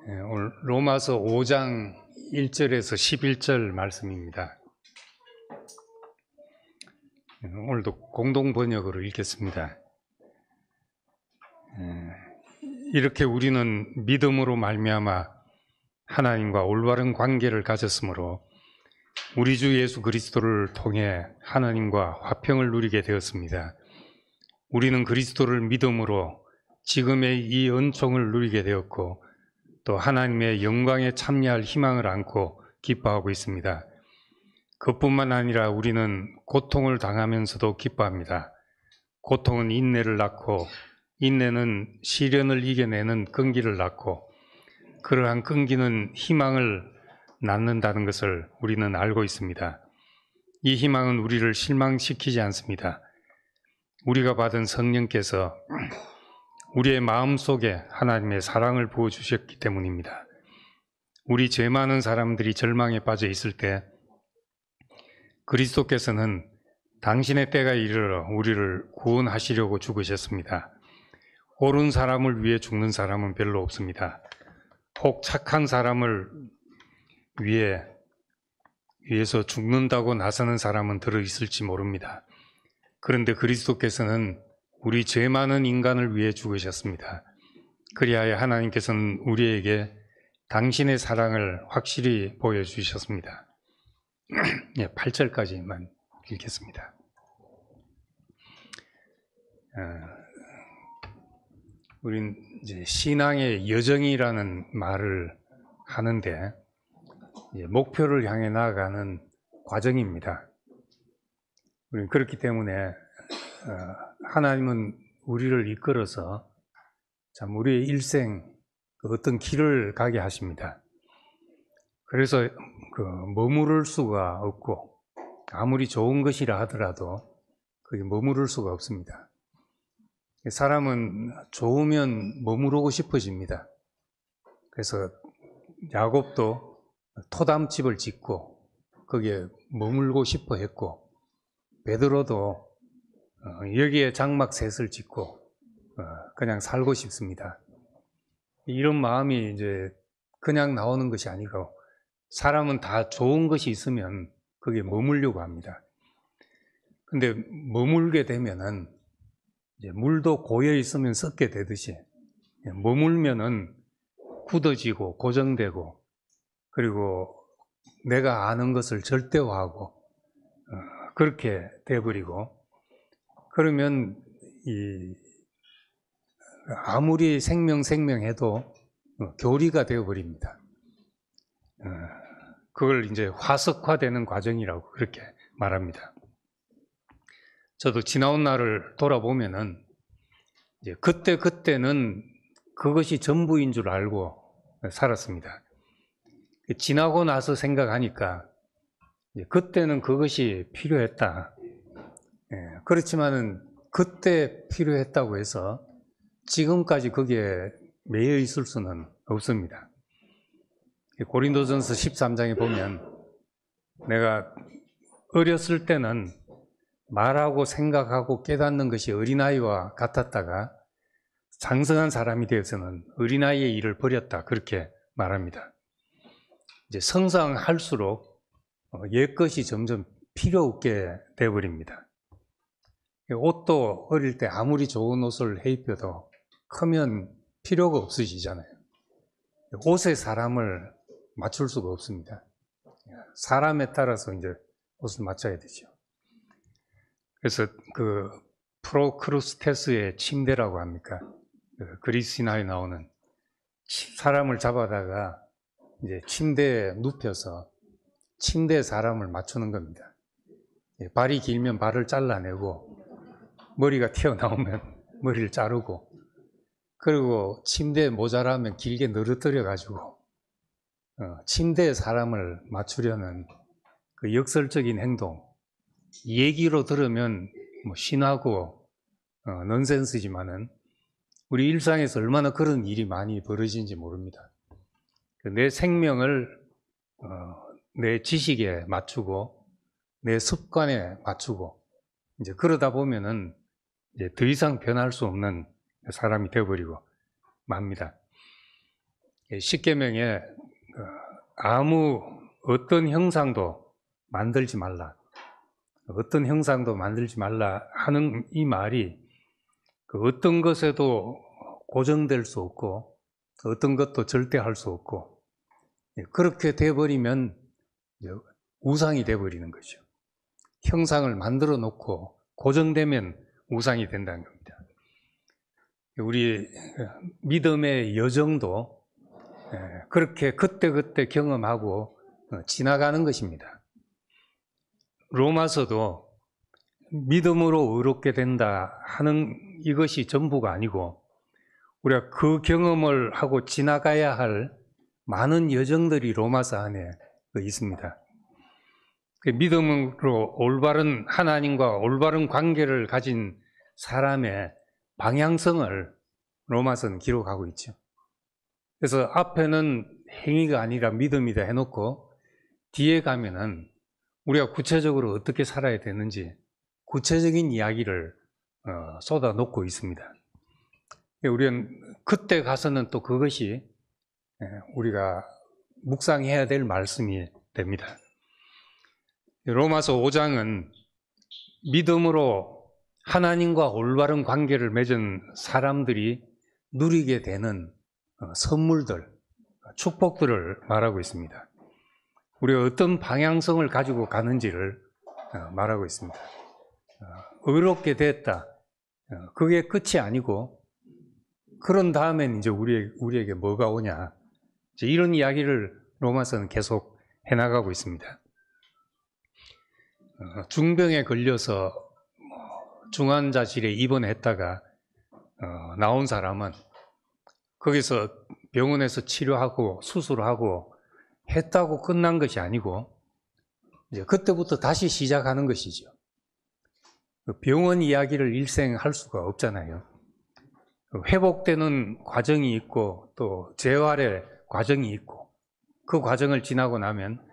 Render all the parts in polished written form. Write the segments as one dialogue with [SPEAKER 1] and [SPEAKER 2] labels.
[SPEAKER 1] 오늘 로마서 5장 1절에서 11절 말씀입니다. 오늘도 공동 번역으로 읽겠습니다. 이렇게 우리는 믿음으로 말미암아 하나님과 올바른 관계를 가졌으므로 우리 주 예수 그리스도를 통해 하나님과 화평을 누리게 되었습니다. 우리는 그리스도를 믿음으로 지금의 이 은총을 누리게 되었고 또 하나님의 영광에 참여할 희망을 안고 기뻐하고 있습니다. 그뿐만 아니라 우리는 고통을 당하면서도 기뻐합니다. 고통은 인내를 낳고 인내는 시련을 이겨내는 끈기를 낳고 그러한 끈기는 희망을 낳는다는 것을 우리는 알고 있습니다. 이 희망은 우리를 실망시키지 않습니다. 우리가 받은 성령께서 우리의 마음속에 하나님의 사랑을 부어주셨기 때문입니다. 우리 죄 많은 사람들이 절망에 빠져 있을 때 그리스도께서는 당신의 때가 이르러 우리를 구원하시려고 죽으셨습니다. 옳은 사람을 위해 죽는 사람은 별로 없습니다. 혹 착한 사람을 위해서 죽는다고 나서는 사람은 들어있을지 모릅니다. 그런데 그리스도께서는 우리 죄 많은 인간을 위해 죽으셨습니다. 그리하여 하나님께서는 우리에게 당신의 사랑을 확실히 보여주셨습니다. 8절까지만 읽겠습니다. 우린 이제 신앙의 여정이라는 말을 하는데 목표를 향해 나아가는 과정입니다. 우리는 그렇기 때문에 하나님은 우리를 이끌어서 참 우리의 일생 어떤 길을 가게 하십니다. 그래서 머무를 수가 없고 아무리 좋은 것이라 하더라도 그게 머무를 수가 없습니다. 사람은 좋으면 머무르고 싶어집니다. 그래서 야곱도 토담집을 짓고 거기에 머물고 싶어 했고 베드로도 여기에 장막셋을 짓고 그냥 살고 싶습니다. 이런 마음이 이제 그냥 나오는 것이 아니고 사람은 다 좋은 것이 있으면 거기에 머물려고 합니다. 근데 머물게 되면은 이제 물도 고여 있으면 썩게 되듯이 머물면은 굳어지고 고정되고 그리고 내가 아는 것을 절대화하고 그렇게 돼버리고 그러면 아무리 생명해도 교리가 되어버립니다. 그걸 이제 화석화되는 과정이라고 그렇게 말합니다. 저도 지나온 날을 돌아보면은 이제 그때는 그것이 전부인 줄 알고 살았습니다. 지나고 나서 생각하니까 그때는 그것이 필요했다. 그렇지만은 그때 필요했다고 해서 지금까지 거기에 매여 있을 수는 없습니다. 고린도전서 13장에 보면 내가 어렸을 때는 말하고 생각하고 깨닫는 것이 어린아이와 같았다가 장성한 사람이 되어서는 어린아이의 일을 버렸다 그렇게 말합니다. 이제 성장할수록 옛것이 점점 필요 없게 되어버립니다. 옷도 어릴 때 아무리 좋은 옷을 해 입혀도 크면 필요가 없어지잖아요. 옷에 사람을 맞출 수가 없습니다. 사람에 따라서 이제 옷을 맞춰야 되죠. 그래서 프로크루스테스의 침대라고 합니까? 그리스 신화에 나오는 사람을 잡아다가 이제 침대에 눕혀서 침대에 사람을 맞추는 겁니다. 발이 길면 발을 잘라내고 머리가 튀어나오면 머리를 자르고 그리고 침대에 모자라면 길게 늘어뜨려 가지고 침대에 사람을 맞추려는 그 역설적인 행동 얘기로 들으면 뭐 신하고 넌센스지만은 우리 일상에서 얼마나 그런 일이 많이 벌어지는지 모릅니다. 내 생명을 내 지식에 맞추고 내 습관에 맞추고 이제 그러다 보면은 이제 더 이상 변할 수 없는 사람이 되어버리고 맙니다. 십계명에 아무 어떤 형상도 만들지 말라, 어떤 형상도 만들지 말라 하는 이 말이 어떤 것에도 고정될 수 없고 어떤 것도 절대 할 수 없고 그렇게 돼버리면 우상이 돼버리는 거죠. 형상을 만들어 놓고 고정되면 우상이 된다는 겁니다. 우리 믿음의 여정도 그렇게 그때그때 경험하고 지나가는 것입니다. 로마서도 믿음으로 의롭게 된다 하는 이것이 전부가 아니고 우리가 그 경험을 하고 지나가야 할 많은 여정들이 로마서 안에 있습니다. 믿음으로 올바른 하나님과 올바른 관계를 가진 사람의 방향성을 로마서는 기록하고 있죠. 그래서 앞에는 행위가 아니라 믿음이다 해놓고 뒤에 가면은 우리가 구체적으로 어떻게 살아야 되는지 구체적인 이야기를 쏟아놓고 있습니다. 우리는 그때 가서는 또 그것이 우리가 묵상해야 될 말씀이 됩니다. 로마서 5장은 믿음으로 하나님과 올바른 관계를 맺은 사람들이 누리게 되는 선물들, 축복들을 말하고 있습니다. 우리가 어떤 방향성을 가지고 가는지를 말하고 있습니다. 의롭게 됐다. 그게 끝이 아니고 그런 다음엔 이제 우리에게 뭐가 오냐. 이런 이야기를 로마서는 계속 해나가고 있습니다. 중병에 걸려서 중환자실에 입원했다가 나온 사람은 거기서 병원에서 치료하고 수술하고 했다고 끝난 것이 아니고 이제 그때부터 다시 시작하는 것이죠. 병원 이야기를 일생 할 수가 없잖아요. 회복되는 과정이 있고 또 재활의 과정이 있고 그 과정을 지나고 나면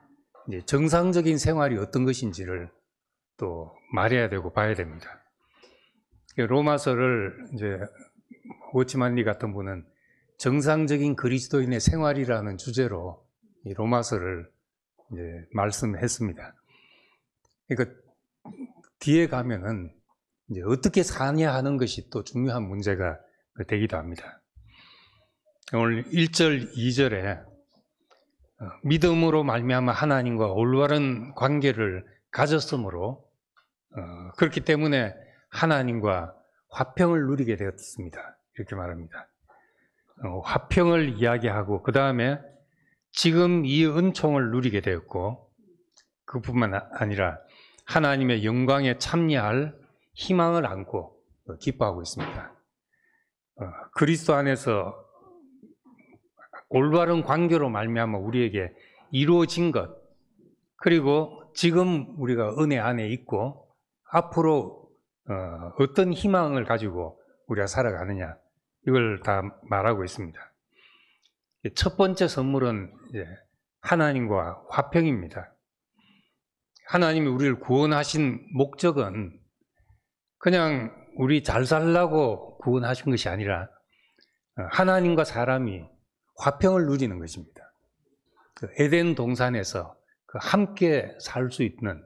[SPEAKER 1] 이제 정상적인 생활이 어떤 것인지를 또 말해야 되고 봐야 됩니다. 로마서를 이제 워치만리 같은 분은 정상적인 그리스도인의 생활이라는 주제로 이 로마서를 이제 말씀했습니다. 그러니까 뒤에 가면은 이제 어떻게 사냐 하는 것이 또 중요한 문제가 되기도 합니다. 오늘 1절, 2절에 믿음으로 말미암아 하나님과 올바른 관계를 가졌으므로 그렇기 때문에 하나님과 화평을 누리게 되었습니다. 이렇게 말합니다. 화평을 이야기하고 그 다음에 지금 이 은총을 누리게 되었고 그뿐만 아니라 하나님의 영광에 참여할 희망을 안고 기뻐하고 있습니다. 그리스도 안에서 올바른 관계로 말미암아 우리에게 이루어진 것 그리고 지금 우리가 은혜 안에 있고 앞으로 어떤 희망을 가지고 우리가 살아가느냐 이걸 다 말하고 있습니다. 첫 번째 선물은 이제 하나님과 화평입니다. 하나님이 우리를 구원하신 목적은 그냥 우리 잘 살라고 구원하신 것이 아니라 하나님과 사람이 화평을 누리는 것입니다. 에덴 동산에서 함께 살 수 있는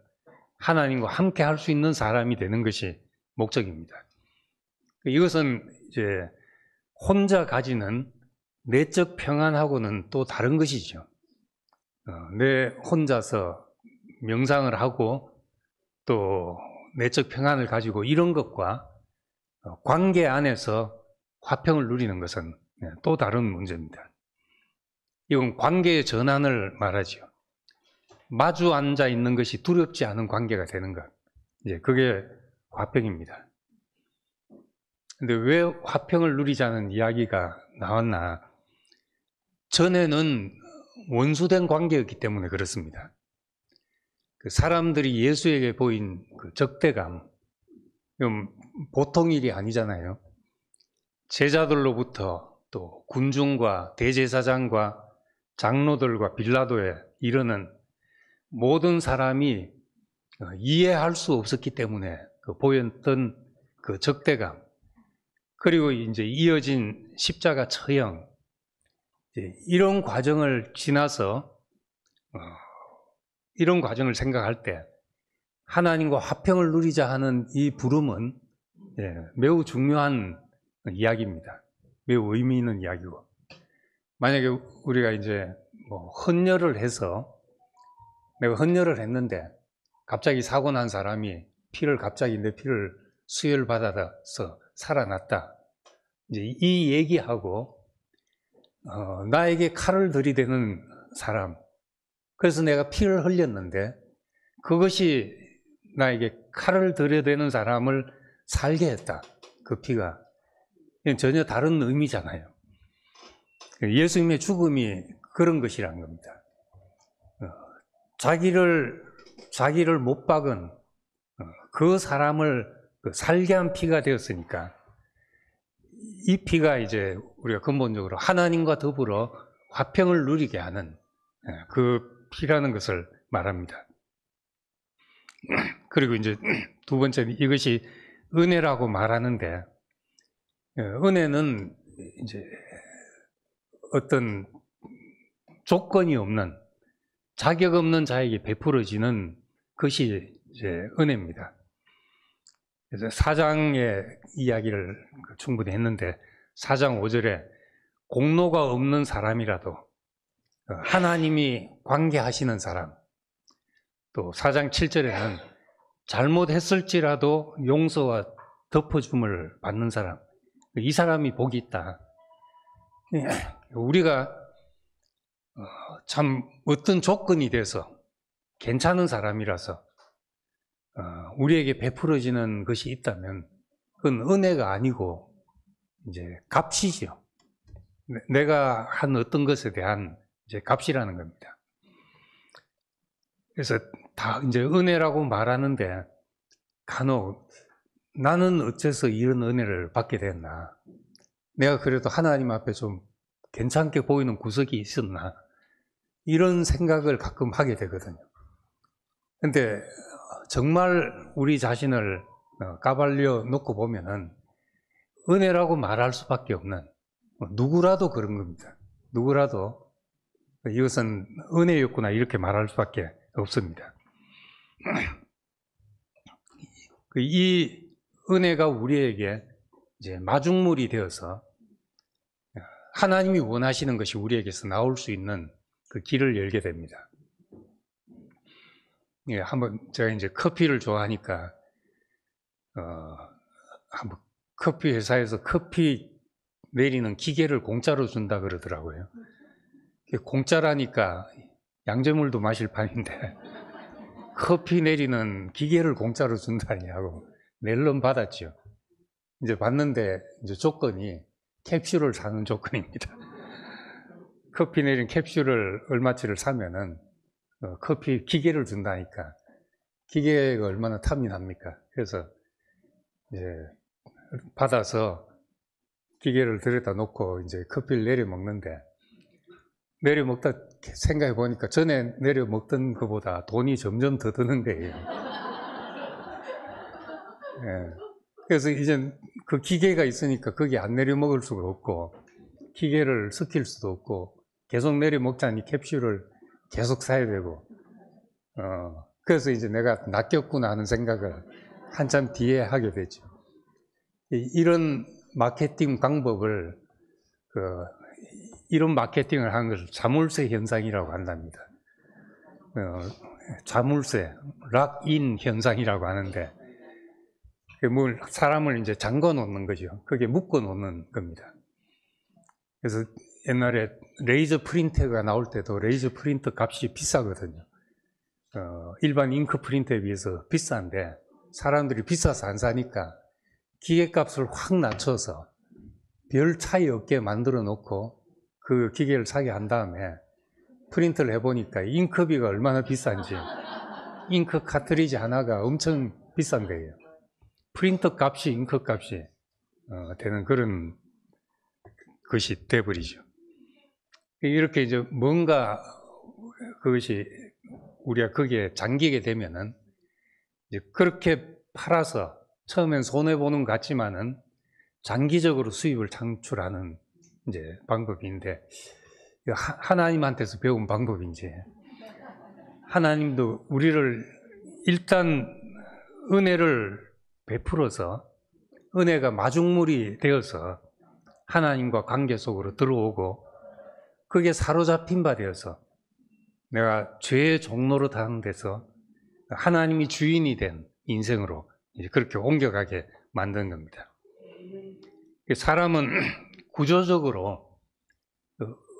[SPEAKER 1] 하나님과 함께 할 수 있는 사람이 되는 것이 목적입니다. 이것은 이제 혼자 가지는 내적 평안하고는 또 다른 것이죠. 내 혼자서 명상을 하고 또 내적 평안을 가지고 이런 것과 관계 안에서 화평을 누리는 것은 또 다른 문제입니다. 이건 관계의 전환을 말하죠. 마주 앉아 있는 것이 두렵지 않은 관계가 되는 것. 이제 그게 화평입니다. 근데 왜 화평을 누리자는 이야기가 나왔나? 전에는 원수된 관계였기 때문에 그렇습니다. 그 사람들이 예수에게 보인 그 적대감, 보통 일이 아니잖아요. 제자들로부터 또 군중과 대제사장과 장로들과 빌라도에 이르는 모든 사람이 이해할 수 없었기 때문에 보였던 그 적대감, 그리고 이제 이어진 십자가 처형, 이런 과정을 지나서 이런 과정을 생각할 때 하나님과 화평을 누리자 하는 이 부름은 매우 중요한 이야기입니다. 매우 의미 있는 이야기고, 만약에 우리가 이제 뭐 헌혈을 해서 내가 헌혈을 했는데 갑자기 사고 난 사람이 갑자기 내 피를 수혈 받아서 살아났다. 이제 이 얘기하고 나에게 칼을 들이대는 사람, 그래서 내가 피를 흘렸는데 그것이 나에게 칼을 들이대는 사람을 살게 했다. 그 피가 전혀 다른 의미잖아요. 예수님의 죽음이 그런 것이란 겁니다. 자기를 못 박은 그 사람을 살게 한 피가 되었으니까 이 피가 이제 우리가 근본적으로 하나님과 더불어 화평을 누리게 하는 그 피라는 것을 말합니다. 그리고 이제 두 번째는 이것이 은혜라고 말하는데, 은혜는 이제 어떤 조건이 없는, 자격 없는 자에게 베풀어지는 것이 이제 은혜입니다. 그래서 4장의 이야기를 충분히 했는데 4장 5절에 공로가 없는 사람이라도 하나님이 관계하시는 사람, 또 4장 7절에는 잘못했을지라도 용서와 덮어줌을 받는 사람, 이 사람이 복이 있다. 우리가 참 어떤 조건이 돼서 괜찮은 사람이라서 우리에게 베풀어지는 것이 있다면 그건 은혜가 아니고 이제 값이죠. 내가 한 어떤 것에 대한 이제 값이라는 겁니다. 그래서 다 이제 은혜라고 말하는데 간혹 나는 어째서 이런 은혜를 받게 됐나? 내가 그래도 하나님 앞에 좀 괜찮게 보이는 구석이 있었나? 이런 생각을 가끔 하게 되거든요. 근데 정말 우리 자신을 까발려 놓고 보면은 은혜라고 말할 수밖에 없는, 누구라도 그런 겁니다. 누구라도 이것은 은혜였구나 이렇게 말할 수밖에 없습니다. 이 은혜가 우리에게 이제 마중물이 되어서 하나님이 원하시는 것이 우리에게서 나올 수 있는 그 길을 열게 됩니다. 예, 한번 제가 이제 커피를 좋아하니까 한번 커피 회사에서 커피 내리는 기계를 공짜로 준다 그러더라고요. 공짜라니까 양재물도 마실 판인데 커피 내리는 기계를 공짜로 준다니 하고 낼름 받았죠. 이제 받는데 이제 조건이 캡슐을 사는 조건입니다. 커피 내린 캡슐을 얼마치를 사면은 커피 기계를 준다니까 기계가 얼마나 탐이 납니까? 그래서 이제 받아서 기계를 들여다 놓고 이제 커피를 내려 먹는데, 내려 먹다 생각해 보니까 전에 내려 먹던 것보다 돈이 점점 더 드는 거예요. 예. 그래서 이제 그 기계가 있으니까 거기 안 내려 먹을 수가 없고 기계를 섞일 수도 없고 계속 내려 먹자니 캡슐을 계속 사야 되고, 그래서 이제 내가 낚였구나 하는 생각을 한참 뒤에 하게 되죠. 이런 마케팅 방법을, 이런 마케팅을 하는 것을 자물쇠 현상이라고 한답니다. 자물쇠, 락인 현상이라고 하는데, 사람을 이제 잠궈 놓는 거죠. 그게 묶어 놓는 겁니다. 그래서 옛날에 레이저 프린터가 나올 때도 레이저 프린터 값이 비싸거든요. 일반 잉크 프린터에 비해서 비싼데 사람들이 비싸서 안 사니까 기계값을 확 낮춰서 별 차이 없게 만들어 놓고 그 기계를 사게 한 다음에 프린트를 해보니까 잉크비가 얼마나 비싼지, 잉크 카트리지 하나가 엄청 비싼 거예요. 프린터 값이 잉크 값이 되는 그런 것이 돼버리죠. 이렇게 이제 뭔가 그것이 우리가 거기에 잠기게 되면은 이제 그렇게 팔아서 처음엔 손해보는 것 같지만은 장기적으로 수입을 창출하는 이제 방법인데, 하나님한테서 배운 방법인지, 하나님도 우리를 일단 은혜를 베풀어서 은혜가 마중물이 되어서 하나님과 관계 속으로 들어오고, 그게 사로잡힌 바 되어서 내가 죄의 종로로 당돼서 하나님이 주인이 된 인생으로 이제 그렇게 옮겨가게 만든 겁니다. 사람은 구조적으로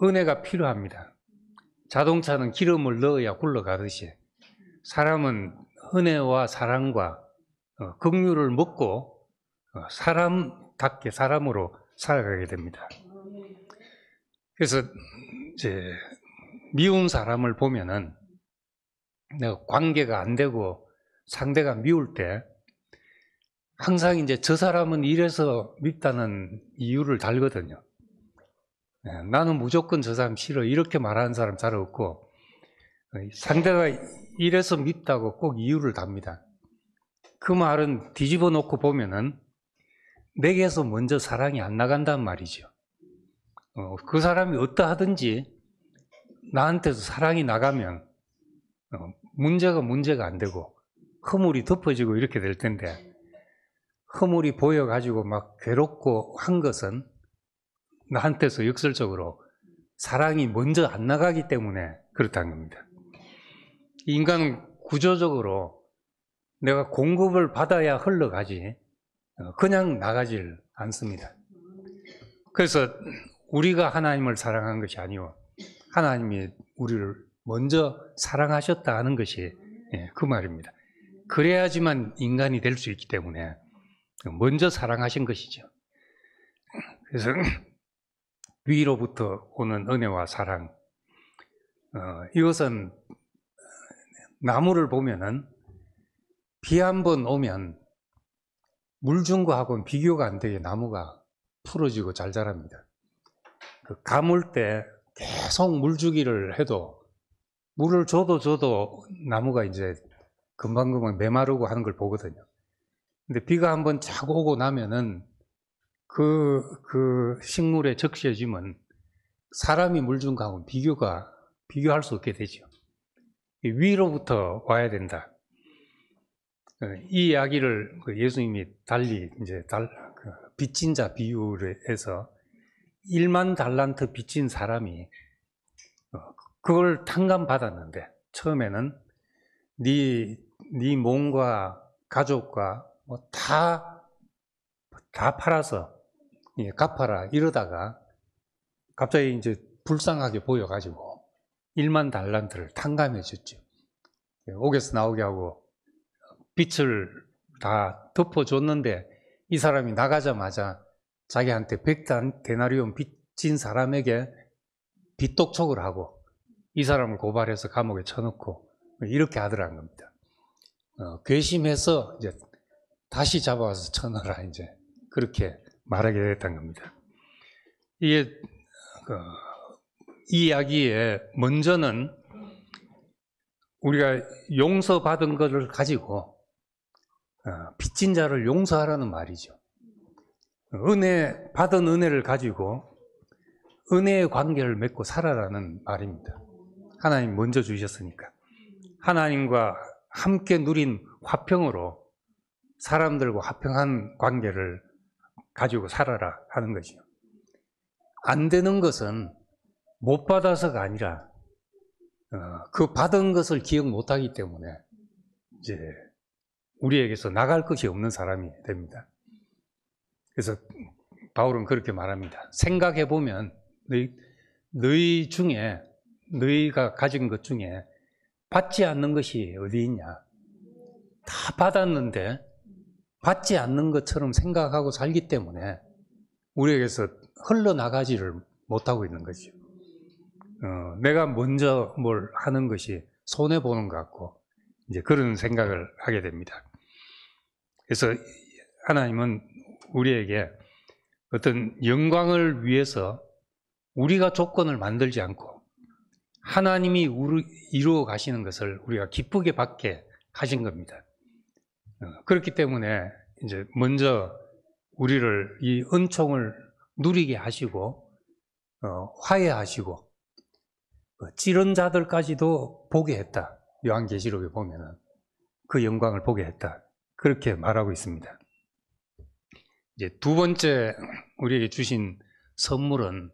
[SPEAKER 1] 은혜가 필요합니다. 자동차는 기름을 넣어야 굴러가듯이 사람은 은혜와 사랑과 긍휼을 먹고 사람답게 사람으로 살아가게 됩니다. 그래서 이제 미운 사람을 보면은 내가 관계가 안 되고 상대가 미울 때 항상 이제 저 사람은 이래서 밉다는 이유를 달거든요. 나는 무조건 저 사람 싫어 이렇게 말하는 사람 잘 없고, 상대가 이래서 밉다고 꼭 이유를 답니다. 그 말은 뒤집어 놓고 보면은 내게서 먼저 사랑이 안 나간단 말이죠. 그 사람이 어떠하든지 나한테서 사랑이 나가면 문제가 안 되고 허물이 덮어지고 이렇게 될 텐데, 허물이 보여가지고 막 괴롭고 한 것은 나한테서 역설적으로 사랑이 먼저 안 나가기 때문에 그렇다는 겁니다. 인간은 구조적으로 내가 공급을 받아야 흘러가지 그냥 나가질 않습니다. 그래서 우리가 하나님을 사랑한 것이 아니고 하나님이 우리를 먼저 사랑하셨다 하는 것이 그 말입니다. 그래야지만 인간이 될 수 있기 때문에 먼저 사랑하신 것이죠. 그래서 위로부터 오는 은혜와 사랑, 이것은 나무를 보면은 비 한 번 오면 물 준 거하고는 비교가 안 되게 나무가 풀어지고 잘 자랍니다. 가물 때 계속 물 주기를 해도 물을 줘도 나무가 이제 금방금방 메마르고 하는 걸 보거든요. 근데 비가 한번 쫙 오고 나면은 그 식물의 적셔짐은 사람이 물 준 거하고는 비교할 수 없게 되죠. 위로부터 와야 된다. 이 이야기를 예수님이 달리 이제 빚진 자 비유를 해서 1만 달란트 빚진 사람이 그걸 탕감받았는데, 처음에는 네 몸과 가족과 뭐 다 팔아서 갚아라 이러다가 갑자기 이제 불쌍하게 보여가지고 1만 달란트를 탕감해 줬죠. 옥에서 나오게 하고 빚을 다 덮어줬는데, 이 사람이 나가자마자 자기한테 100데나리온 빚진 사람에게 빚독촉을 하고 이 사람을 고발해서 감옥에 쳐넣고 이렇게 하더라는 겁니다. 괘씸해서 이제 다시 잡아와서 쳐넣어라 이제 그렇게 말하게 됐다는 겁니다. 이게 이 이야기에 먼저는 우리가 용서받은 것을 가지고 빚진 자를 용서하라는 말이죠. 받은 은혜를 가지고 은혜의 관계를 맺고 살아라는 말입니다. 하나님 먼저 주셨으니까 하나님과 함께 누린 화평으로 사람들과 화평한 관계를 가지고 살아라 하는 것이죠. 안 되는 것은 못 받아서가 아니라 그 받은 것을 기억 못하기 때문에 이제 우리에게서 나갈 것이 없는 사람이 됩니다. 그래서 바울은 그렇게 말합니다. 생각해보면 너희 중에 너희가 가진 것 중에 받지 않는 것이 어디 있냐. 다 받았는데 받지 않는 것처럼 생각하고 살기 때문에 우리에게서 흘러나가지를 못하고 있는 거죠. 내가 먼저 뭘 하는 것이 손해보는 것 같고 이제 그런 생각을 하게 됩니다. 그래서 하나님은 우리에게 어떤 영광을 위해서 우리가 조건을 만들지 않고 하나님이 이루어 가시는 것을 우리가 기쁘게 받게 하신 겁니다. 그렇기 때문에 이제 먼저 우리를 이 은총을 누리게 하시고 화해하시고 찌른 자들까지도 보게 했다. 요한계시록에 보면은 그 영광을 보게 했다. 그렇게 말하고 있습니다. 이제 두 번째 우리에게 주신 선물은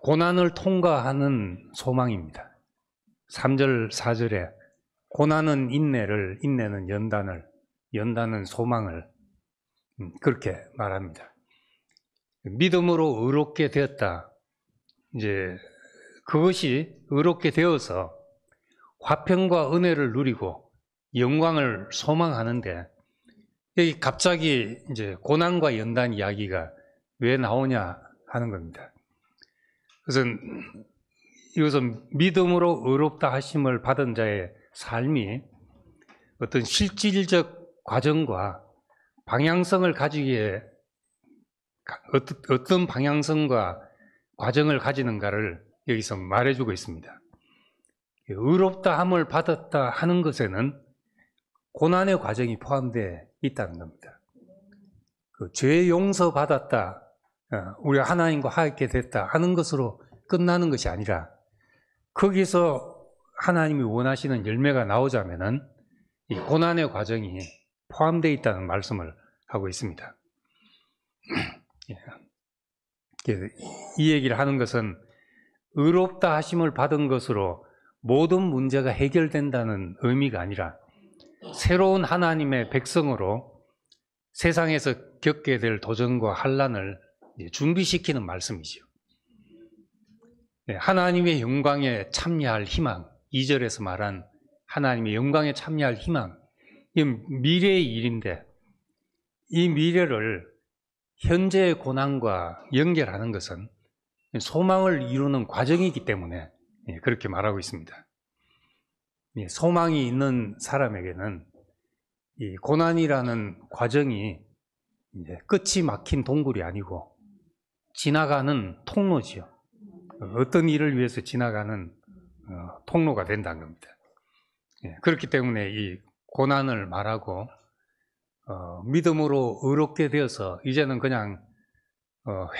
[SPEAKER 1] 고난을 통과하는 소망입니다. 3절, 4절에 고난은 인내를, 인내는 연단을, 연단은 소망을 그렇게 말합니다. 믿음으로 의롭게 되었다. 이제 그것이 의롭게 되어서 화평과 은혜를 누리고 영광을 소망하는데 여기 갑자기 이제 고난과 연단 이야기가 왜 나오냐 하는 겁니다. 그래서 이것은 믿음으로 의롭다 하심을 받은 자의 삶이 어떤 실질적 과정과 방향성을 가지기에 어떤 방향성과 과정을 가지는가를 여기서 말해주고 있습니다. 의롭다 함을 받았다 하는 것에는 고난의 과정이 포함되어 있다는 겁니다. 죄 용서 받았다, 우리가 하나님과 화합게 됐다 하는 것으로 끝나는 것이 아니라 거기서 하나님이 원하시는 열매가 나오자면은 이 고난의 과정이 포함되어 있다는 말씀을 하고 있습니다. 이 얘기를 하는 것은 의롭다 하심을 받은 것으로 모든 문제가 해결된다는 의미가 아니라 새로운 하나님의 백성으로 세상에서 겪게 될 도전과 환난을 준비시키는 말씀이지요. 하나님의 영광에 참여할 희망, 2절에서 말한 하나님의 영광에 참여할 희망, 이 미래의 일인데 이 미래를 현재의 고난과 연결하는 것은 소망을 이루는 과정이기 때문에 그렇게 말하고 있습니다. 소망이 있는 사람에게는 이 고난이라는 과정이 이제 끝이 막힌 동굴이 아니고 지나가는 통로지요. 어떤 일을 위해서 지나가는 통로가 된다는 겁니다. 그렇기 때문에 이 고난을 말하고 믿음으로 의롭게 되어서 이제는 그냥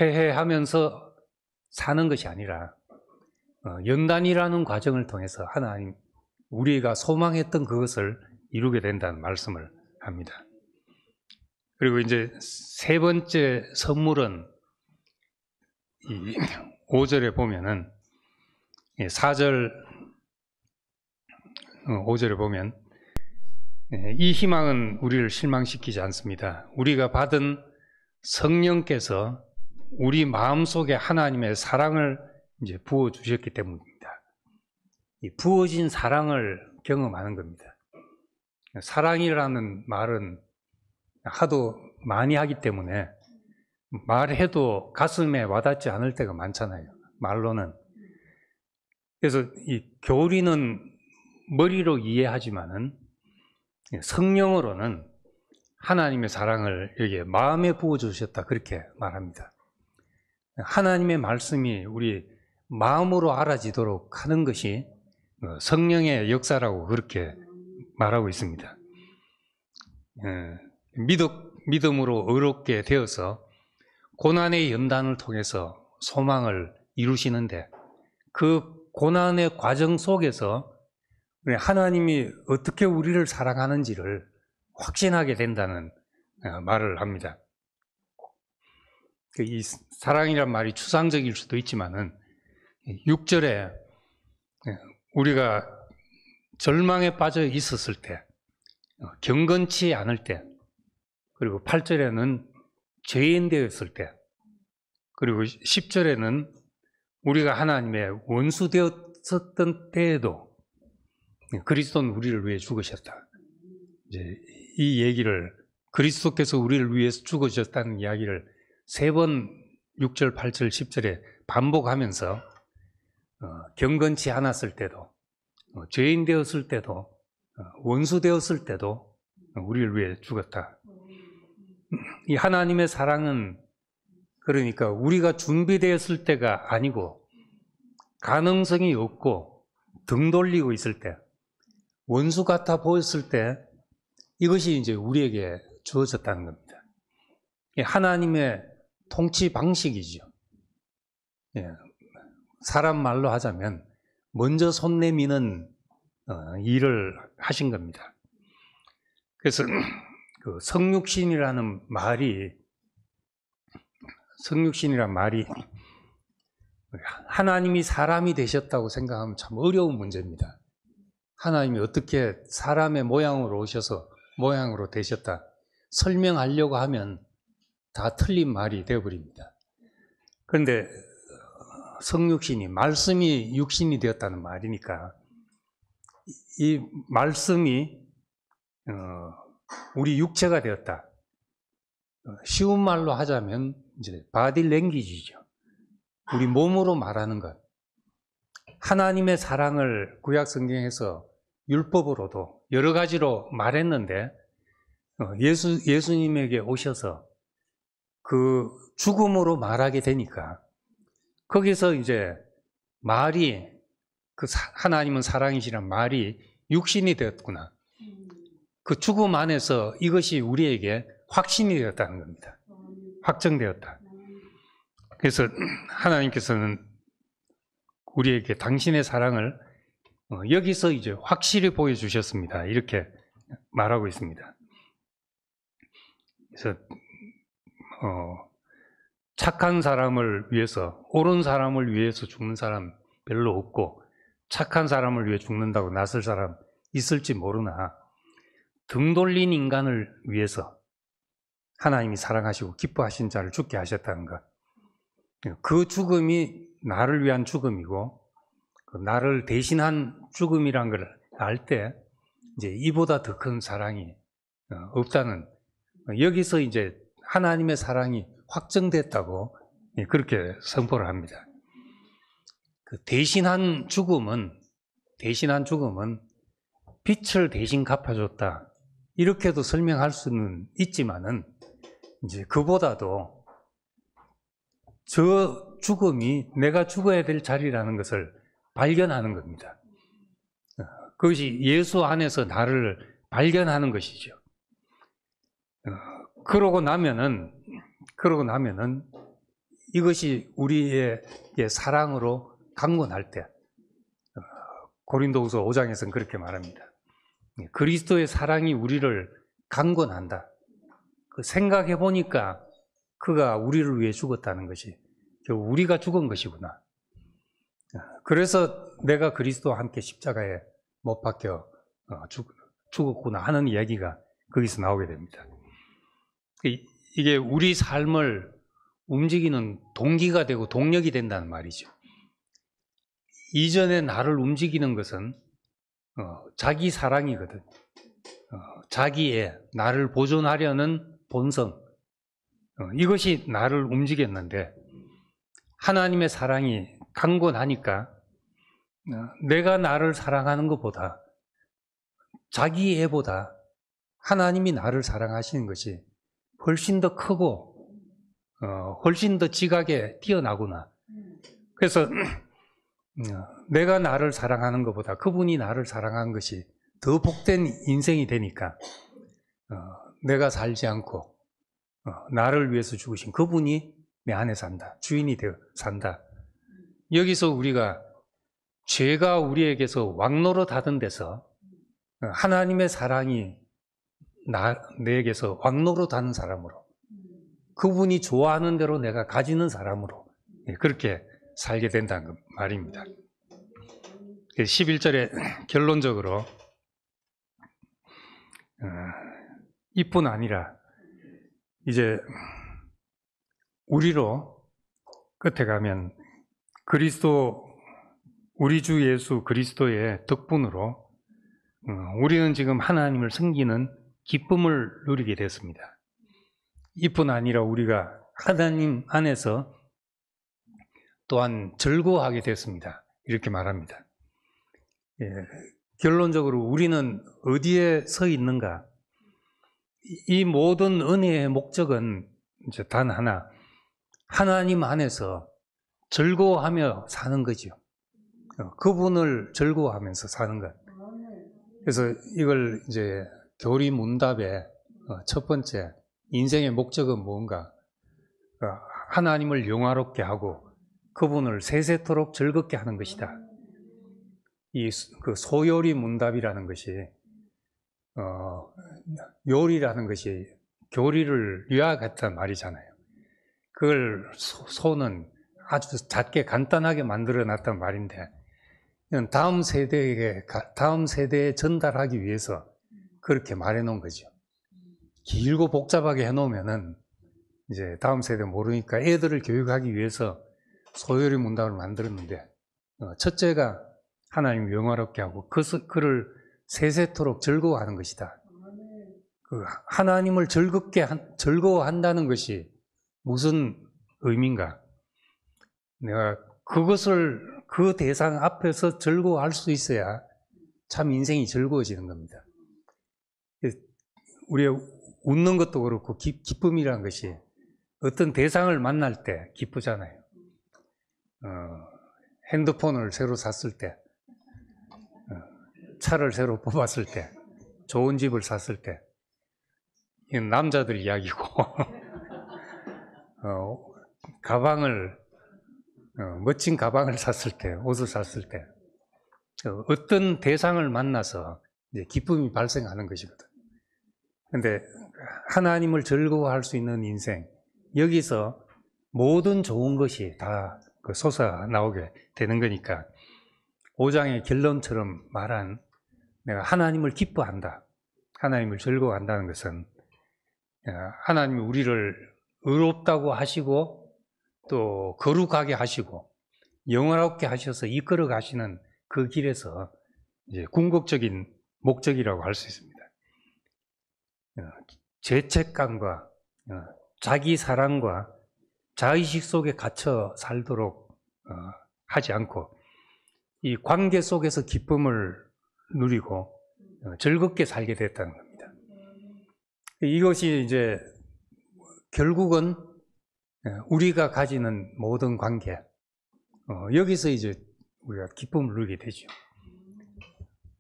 [SPEAKER 1] 회개하면서 사는 것이 아니라 연단이라는 과정을 통해서 하나님 우리가 소망했던 그것을 이루게 된다는 말씀을 합니다. 그리고 이제 세 번째 선물은 이 5절에 보면은 4절 5절에 보면 이 희망은 우리를 실망시키지 않습니다. 우리가 받은 성령께서 우리 마음속에 하나님의 사랑을 이제 부어 주셨기 때문입니다. 이 부어진 사랑을 경험하는 겁니다. 사랑이라는 말은 하도 많이 하기 때문에 말해도 가슴에 와닿지 않을 때가 많잖아요. 말로는. 그래서 이 교리는 머리로 이해하지만은 성령으로는 하나님의 사랑을 여기에 마음에 부어주셨다 그렇게 말합니다. 하나님의 말씀이 우리 마음으로 알아지도록 하는 것이 성령의 역사라고 그렇게 말하고 있습니다. 믿음으로 의롭게 되어서 고난의 연단을 통해서 소망을 이루시는데 그 고난의 과정 속에서 하나님이 어떻게 우리를 사랑하는지를 확신하게 된다는 말을 합니다. 이 사랑이란 말이 추상적일 수도 있지만은 6절에 우리가 절망에 빠져 있었을 때, 경건치 않을 때, 그리고 8절에는 죄인 되었을 때, 그리고 10절에는 우리가 하나님의 원수 되었었던 때에도 그리스도는 우리를 위해 죽으셨다. 이제 이 얘기를 그리스도께서 우리를 위해서 죽으셨다는 이야기를 3번 6절, 8절, 10절에 반복하면서 경건치 않았을 때도 죄인 되었을 때도 원수 되었을 때도 우리를 위해 죽었다. 이 하나님의 사랑은 그러니까 우리가 준비되었을 때가 아니고 가능성이 없고 등 돌리고 있을 때 원수 같아 보였을 때 이것이 이제 우리에게 주어졌다는 겁니다. 하나님의 통치 방식이죠. 사람 말로 하자면 먼저 손 내미는 일을 하신 겁니다. 그래서 그 성육신이라는 말이 하나님이 사람이 되셨다고 생각하면 참 어려운 문제입니다. 하나님이 어떻게 사람의 모양으로 오셔서 모양으로 되셨다 설명하려고 하면 다 틀린 말이 되어버립니다. 그런데 성육신이, 말씀이 육신이 되었다는 말이니까 이 말씀이 우리 육체가 되었다. 쉬운 말로 하자면 이제 바디 랭귀지죠. 우리 몸으로 말하는 것. 하나님의 사랑을 구약 성경에서 율법으로도 여러 가지로 말했는데 예수님에게 오셔서 그 죽음으로 말하게 되니까 거기서 이제 말이 하나님은 사랑이시란 말이 육신이 되었구나. 그 죽음 안에서 이것이 우리에게 확신이 되었다는 겁니다. 확정되었다. 그래서 하나님께서는 우리에게 당신의 사랑을 여기서 이제 확실히 보여주셨습니다. 이렇게 말하고 있습니다. 그래서 착한 사람을 위해서, 옳은 사람을 위해서 죽는 사람 별로 없고 착한 사람을 위해 죽는다고 나설 사람 있을지 모르나 등 돌린 인간을 위해서 하나님이 사랑하시고 기뻐하신 자를 죽게 하셨다는 것. 그 죽음이 나를 위한 죽음이고 나를 대신한 죽음이란 걸 알 때 이제 이보다 더 큰 사랑이 없다는, 여기서 이제 하나님의 사랑이 확정됐다고 그렇게 선포를 합니다. 그 대신한 죽음은 빛을 대신 갚아줬다. 이렇게도 설명할 수는 있지만은 이제 그보다도 저 죽음이 내가 죽어야 될 자리라는 것을 발견하는 겁니다. 그것이 예수 안에서 나를 발견하는 것이죠. 그러고 나면은 이것이 우리의 사랑으로 강건할 때, 고린도후서 5장에서는 그렇게 말합니다. 그리스도의 사랑이 우리를 강건한다. 생각해 보니까 그가 우리를 위해 죽었다는 것이 결국 우리가 죽은 것이구나. 그래서 내가 그리스도와 함께 십자가에 못 박혀 죽었구나 하는 이야기가 거기서 나오게 됩니다. 이게 우리 삶을 움직이는 동기가 되고 동력이 된다는 말이죠. 이전에 나를 움직이는 것은 자기 사랑이거든. 자기의 나를 보존하려는 본성, 이것이 나를 움직였는데 하나님의 사랑이 강건하니까 내가 나를 사랑하는 것보다, 자기 애보다 하나님이 나를 사랑하시는 것이 훨씬 더 크고 훨씬 더 지각에 뛰어나구나. 그래서 내가 나를 사랑하는 것보다 그분이 나를 사랑한 것이 더 복된 인생이 되니까 내가 살지 않고 나를 위해서 죽으신 그분이 내 안에 산다. 주인이 되어 산다. 여기서 우리가 죄가 우리에게서 왕노릇 하던 데서 하나님의 사랑이 내게서 왕노릇 하는 사람으로, 그분이 좋아하는 대로 내가 가지는 사람으로 그렇게 살게 된다는 말입니다. 11절에 결론적으로 이뿐 아니라 이제 우리로 끝에 가면 우리 주 예수 그리스도의 덕분으로 우리는 지금 하나님을 섬기는 기쁨을 누리게 됐습니다. 이뿐 아니라 우리가 하나님 안에서 또한 즐거워하게 됐습니다. 이렇게 말합니다. 결론적으로 우리는 어디에 서 있는가? 이 모든 은혜의 목적은 이제 단 하나, 하나님 안에서 즐거워하며 사는 거죠. 그분을 즐거워하면서 사는 것. 그래서 이걸 이제 교리 문답의 첫 번째, 인생의 목적은 무언가? 하나님을 영화롭게 하고 그분을 세세토록 즐겁게 하는 것이다. 그 소요리 문답이라는 것이 요리라는 것이 교리를 요약했단 말이잖아요. 그걸 소는 아주 작게 간단하게 만들어 놨단 말인데, 다음 세대에 전달하기 위해서 그렇게 말해 놓은 거죠. 길고 복잡하게 해 놓으면은 이제 다음 세대 모르니까 애들을 교육하기 위해서 소요리 문답을 만들었는데, 첫째가 하나님 영화롭게 하고 그를 세세토록 즐거워하는 것이다. 그 하나님을 즐거워한다는 것이 무슨 의미인가? 내가 그 대상 앞에서 즐거워할 수 있어야 참 인생이 즐거워지는 겁니다. 우리가 웃는 것도 그렇고 기쁨이라는 것이 어떤 대상을 만날 때 기쁘잖아요. 핸드폰을 새로 샀을 때, 차를 새로 뽑았을 때, 좋은 집을 샀을 때, 이건 남자들 이야기고 멋진 가방을 샀을 때, 옷을 샀을 때, 어떤 대상을 만나서 이제 기쁨이 발생하는 것이거든. 근데 하나님을 즐거워할 수 있는 인생, 여기서 모든 좋은 것이 다 솟아나오게 되는 거니까 5장의 결론처럼 말한 내가 하나님을 기뻐한다, 하나님을 즐거워한다는 것은 하나님이 우리를 의롭다고 하시고 또 거룩하게 하시고 영원하게 하셔서 이끌어 가시는 그 길에서 이제 궁극적인 목적이라고 할 수 있습니다. 죄책감과 자기 사랑과 자의식 속에 갇혀 살도록 하지 않고 이 관계 속에서 기쁨을 누리고 즐겁게 살게 됐다는 겁니다. 이것이 이제 결국은 우리가 가지는 모든 관계, 여기서 이제 우리가 기쁨을 누리게 되죠.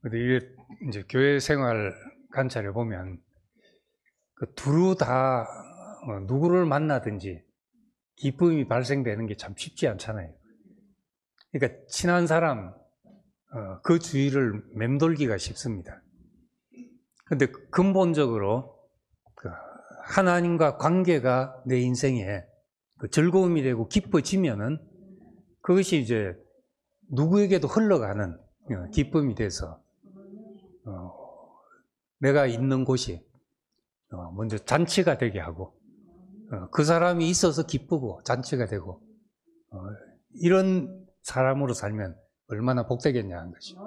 [SPEAKER 1] 근데 이게 이제 교회 생활 관찰해 보면 두루 다 누구를 만나든지 기쁨이 발생되는 게 참 쉽지 않잖아요. 그러니까 친한 사람 그 주위를 맴돌기가 쉽습니다. 근데 근본적으로 하나님과 관계가 내 인생에 즐거움이 되고 기뻐지면은 그것이 이제 누구에게도 흘러가는 기쁨이 돼서 내가 있는 곳이 먼저 잔치가 되게 하고 그 사람이 있어서 기쁘고 잔치가 되고 이런 사람으로 살면 얼마나 복되겠냐 하는 것이죠.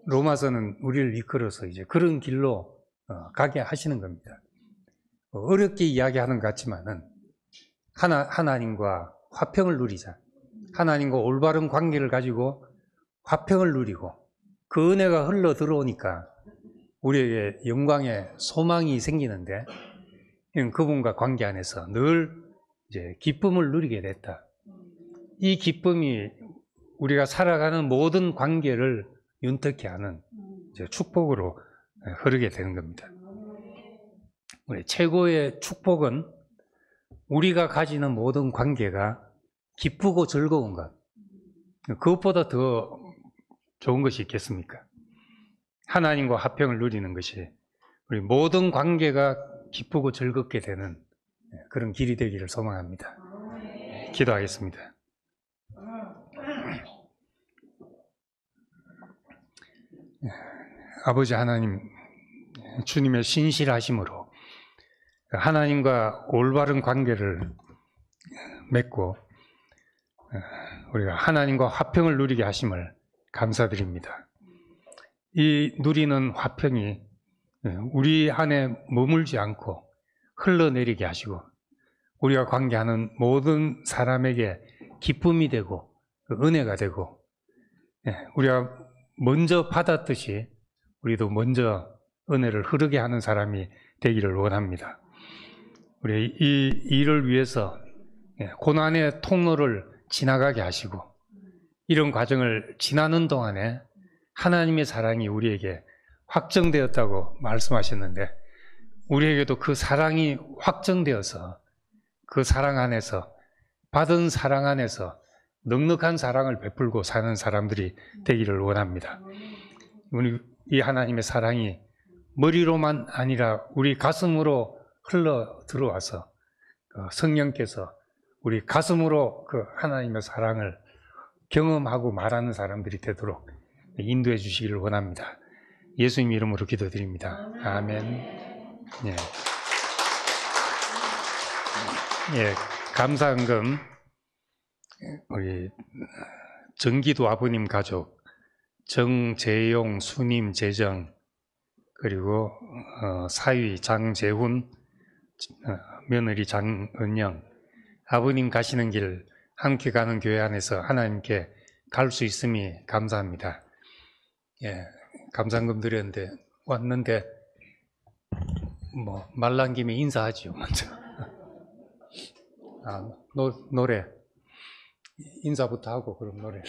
[SPEAKER 1] 로마서는 우리를 이끌어서 이제 그런 길로 가게 하시는 겁니다. 어렵게 이야기하는 것 같지만은 하나님과 화평을 누리자. 하나님과 올바른 관계를 가지고 화평을 누리고 그 은혜가 흘러 들어오니까 우리에게 영광의 소망이 생기는데 그분과 관계 안에서 늘 이제 기쁨을 누리게 됐다. 이 기쁨이 우리가 살아가는 모든 관계를 윤택케 하는 이제 축복으로 흐르게 되는 겁니다. 우리 최고의 축복은 우리가 가지는 모든 관계가 기쁘고 즐거운 것. 그것보다 더 좋은 것이 있겠습니까? 하나님과 화평을 누리는 것이 우리 모든 관계가 기쁘고 즐겁게 되는 그런 길이 되기를 소망합니다. 기도하겠습니다. 아버지 하나님, 주님의 신실하심으로 하나님과 올바른 관계를 맺고 우리가 하나님과 화평을 누리게 하심을 감사드립니다. 이 누리는 화평이 우리 안에 머물지 않고 흘러내리게 하시고 우리가 관계하는 모든 사람에게 기쁨이 되고 은혜가 되고 우리가 먼저 받았듯이 우리도 먼저 은혜를 흐르게 하는 사람이 되기를 원합니다. 우리 이 일을 위해서 고난의 통로를 지나가게 하시고 이런 과정을 지나는 동안에 하나님의 사랑이 우리에게 확정되었다고 말씀하셨는데 우리에게도 그 사랑이 확정되어서 그 사랑 안에서 받은 사랑 안에서 넉넉한 사랑을 베풀고 사는 사람들이 되기를 원합니다. 우리 이 하나님의 사랑이 머리로만 아니라 우리 가슴으로 흘러 들어와서 성령께서 우리 가슴으로 그 하나님의 사랑을 경험하고 말하는 사람들이 되도록 인도해 주시기를 원합니다. 예수님 이름으로 기도드립니다. 아멘. 예. 예, 감사헌금 우리 정기도 아버님 가족 정재용, 수님, 재정 그리고 사위 장재훈, 며느리 장은영 아버님 가시는 길 함께 가는 교회 안에서 하나님께 갈 수 있음이 감사합니다. 예, 감사헌금 드렸는데 왔는데 뭐 말 난 김에 인사하지요 먼저. 노래 인사부터 하고 그럼 노래를.